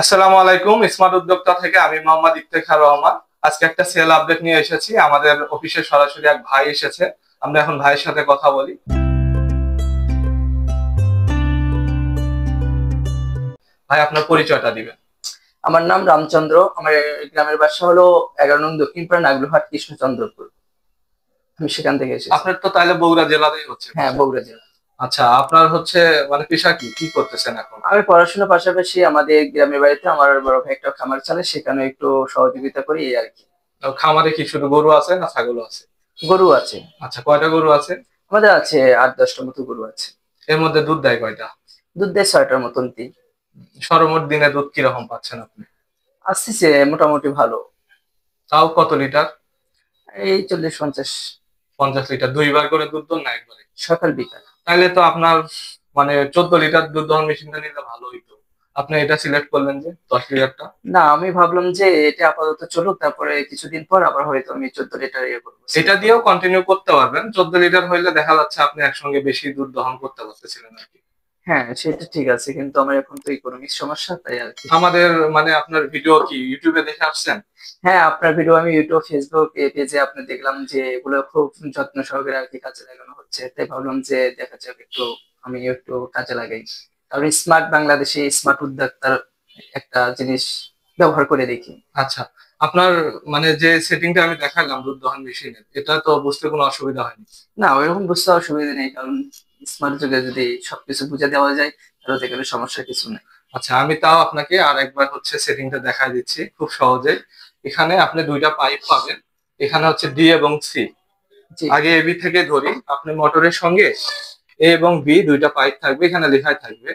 আসসালামু আলাইকুম। স্মার্ট উদ্যোক্তা থেকে আমি মোহাম্মদ ইফতেখার রহমান। আজকে একটা সেল আপডেট নিয়ে এসেছি। আমাদের অফিসে সরাসরি এক ভাই এসেছে। আমরা এখন ভাইয়ের সাথে কথা বলি। ভাই, আপনার পরিচয়টা দিবেন। আমার নাম রামচন্দ্র। আমার গ্রামের বাসা হলো 11 নং দক্ষিণপাড়া নাগলুহাট কৃষ্ণচন্দ্রপুর। আমি সেখান থেকে এসেছি। আপনার তো তাহলে বগুড়া জেলাতেই হচ্ছে হ্যাঁ, বাসা। বগুড়া জেলা। আচ্ছা, আপনার হচ্ছে মানে পেশা কি কি করতেছেন এখন? আমি পড়াশোনার পাশাপাশি আমাদের গ্রামের বাড়িতে আমার বড় ভাই একটা খামার চালায়, সেখানে একটু সহযোগিতা করি এই আর কি। খামারে কি শুধু গরু আছে না ছাগল আছে? গরু আছে। আচ্ছা, কয়টা গরু আছে? আমাদের আছে 8-10টার মতো গরু আছে। এর মধ্যে দুধ দেয় কয়টা? দুধ দেয় 6টার মতন দিই। সর্বমোট দিনে দুধ কিরকম পাচ্ছেন আপনি? আসছে মোটামুটি ভালো। তাও কত লিটার? এই 40-50। 50 লিটার। দুইবার করে দুধ দেন না একবারে? সকাল বিকাল। তাহলে তো আপনার মানে 14 লিটার দুধ দহন মেশিনটা নিলে ভালো হইতো। আপনি এটা সিলেক্ট করলেন যে 10 লিটারটা। না, আমি ভাবলাম যে এটা আপাতত চলুক, তারপরে কিছুদিন পর আবার হয়তো আমি 14 লিটার ইয়ে করবো। এটা দিয়েও কন্টিনিউ করতে পারবেন। 14 লিটার হইলে দেখা যাচ্ছে আপনি একসঙ্গে বেশি দুধ দহন করতে পারতেছিলেন আর কি। হ্যাঁ, সেটা ঠিক আছে, কিন্তু আমার এখন তো ইকোনমিক সমস্যা, তাই আর কি। আমাদের মানে আপনার ভিডিও কি ইউটিউবে দেখে আসছেন? হ্যাঁ, আপনার ভিডিও আমি ইউটিউব, ফেসবুক পেজে আপনি দেখলাম যে এগুলো খুব যত্ন সহকারে আর কি কাজে লাগানো হচ্ছে, তাই ভাবলাম যে দেখা যাক একটু আমি একটু কাজে লাগাই। কারণ স্মার্ট বাংলাদেশে স্মার্ট উদ্যোক্তার একটা জিনিস ব্যবহার করে দেখি। আচ্ছা, আপনার মানে যে সেটিংটা আমি দেখালাম দুধ দহন মেশিনের, এটা তো বুঝতে কোনো অসুবিধা হয়নি? না, ওইরকম বুঝতে অসুবিধা নেই, কারণ স্মার্ট যুগে যদি সবকিছু বুঝে দেওয়া যায় তাহলে তো এখানে সমস্যা কিছু নেই। আচ্ছা, আমি তাও আপনাকে আর একবার হচ্ছে সেটিংটা দেখাই দিচ্ছি খুব সহজে। এখানে আপনি দুইটা পাইপ পাবেন। এখানে হচ্ছে ডি এবং সি। জি। আগে এবি থেকে ধরি, আপনি মোটরের সঙ্গে এ এবং বি দুইটা পাইপ থাকবে, এখানে লেখাই থাকবে।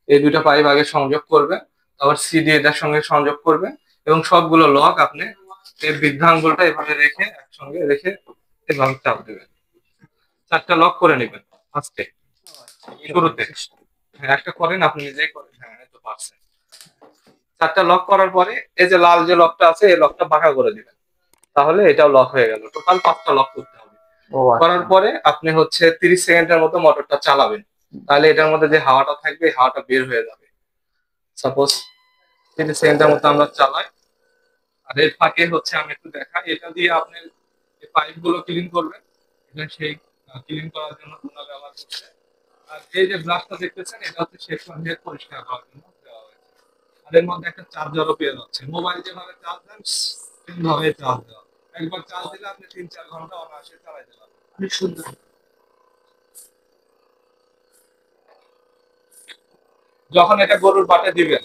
এই দুইটা পাইপ আগে সংযোগ করবেন, তারপর সি দিয়ে এটার সঙ্গে সংযোগ করবেন, এবং সবগুলো লক আপনি এই বৃদ্ধাঙ্গুলটা এভাবে রেখে একসঙ্গে রেখে এভাবে চাপ দেবেন। 4টা লক করে নেবেন আস্তে শুরুতে। হ্যাঁ, একটা করেন, আপনি নিজেই করেন। হ্যাঁ, এই তো পারছেন। 4টা লক করার পরে এই যে লাল যে লকটা আছে এই লকটা বাঁকা করে দিবেন। তাহলে এটাও লক হয়ে গেল। টোটাল 5টা লক করতে হবে। ও করার আচ্ছা। পরে আপনি হচ্ছে 30 সেকেন্ডের মতো মোটরটা চালাবেন। তাহলে এটার মধ্যে যে হাওয়াটা থাকবে এই হাওয়াটা বের হয়ে যাবে। সাপোজ 30 সেকেন্ডের মতো আমরা চালাই। আর এর ফাঁকে হচ্ছে আমি একটু দেখাই, এটা দিয়ে আপনি এই পাইপ গুলো ক্লিন করবেন। এটা সেই ক্লিন করার জন্য তোমরা ব্যবহার করছে। আর এই যে গ্লাসটা দেখতেছেন এটা হচ্ছে শেষ পর্যায়ে পরিষ্কার করার জন্য দেওয়া হয়েছে। আর এর মধ্যে একটা চার্জারও পেয়ে যাচ্ছে। মোবাইল যেভাবে চার্জ দেন সেভাবে চার্জ দেওয়া। একবার চার্জ দিলে আপনি 3-4 ঘন্টা অনায়াসে চালাইতে পারবেন। অনেক সুন্দর। যখন এটা গরুর বাটে দিবেন,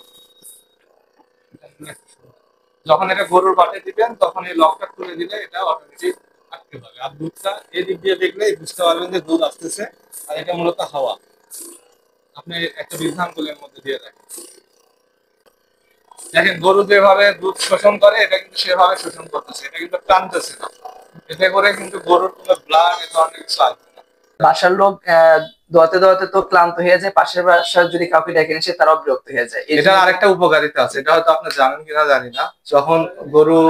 যখন এটা গরুর বাটে দিবেন তখন এই লকটা খুলে দিলে এটা অটোমেটিক আটকে যাবে। আর দুধটা এদিক দিয়ে দেখলেই বুঝতে পারবেন যে দুধ আসতেছে। আর এটা মূলত হাওয়া। আপনি একটা বৃদ্ধাঙ্গুলের মধ্যে দিয়ে দেখেন, দেখেন গরু যেভাবে দুধ শোষণ করে এটা কিন্তু সেভাবে শোষণ করতেছে, এটা কিন্তু টানতেছে না। এতে করে কিন্তু গরুর কোনো ব্লাড এ ধরনের কিছু আসবে না। বাসার লোক দোয়াতে দোয়াতে তো ক্লান্ত হয়ে যায়, পাশের বাসার যদি কাউকে ডেকে নিয়ে আসে তারাও বিরক্ত হয়ে যায়। এই এটার জন্য আরেকটা উপকারিতা আছে, এটা হয়তো আপনি জানেন কিনা জানি না। যখন গরু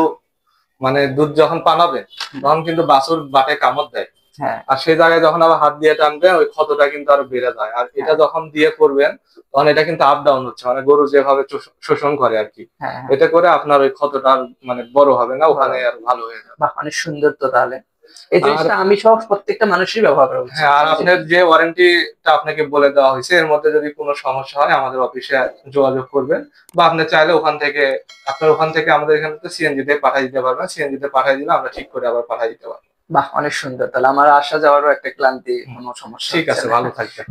মানে দুধ যখন পানাবে তখন কিন্তু বাছুর বাটে কামড় দেয়। হ্যাঁ, আর সেই জায়গায় যখন আবার হাত দিয়ে টানবে ওই ক্ষতটা কিন্তু আরো বেড়ে যায়। আর এটা হ্যাঁ, যখন দিয়ে করবেন তখন এটা কিন্তু আপ ডাউন হচ্ছে, মানে গরু যেভাবে শোষণ করে আর কি। হ্যাঁ, হ্যাঁ। এতে করে আপনার ওই ক্ষতটা আর মানে বড় হবে না, ওখানে ভালো। আর ভালো হয়ে যাবে। বাহ, অনেক সুন্দর তো তাহলে। এই আর জিনিসটা আমি সহ প্রত্যেকটা মানুষেরই ব্যবহার করা উচিত। হ্যাঁ, আর আপনার যে ওয়ারেন্টিটা আপনাকে বলে দেওয়া হয়েছে এর মধ্যে যদি কোনো সমস্যা হয় আমাদের অফিসে যোগাযোগ করবেন। বা আপনি চাইলে ওখান থেকে আপনার ওখান থেকে আমাদের এখানে তো সিএনজি তে পাঠিয়ে দিতে পারবেন। সিএনজি তে পাঠিয়ে দিলে আমরা ঠিক করে আবার পাঠিয়ে দিতে পারবো। বাহ, অনেক সুন্দর তাহলে। আমার আসা যাওয়ারও একটা ক্লান্তি, কোনো সমস্যা ঠিক হচ্ছে আছে, না। ভালো থাকবেন।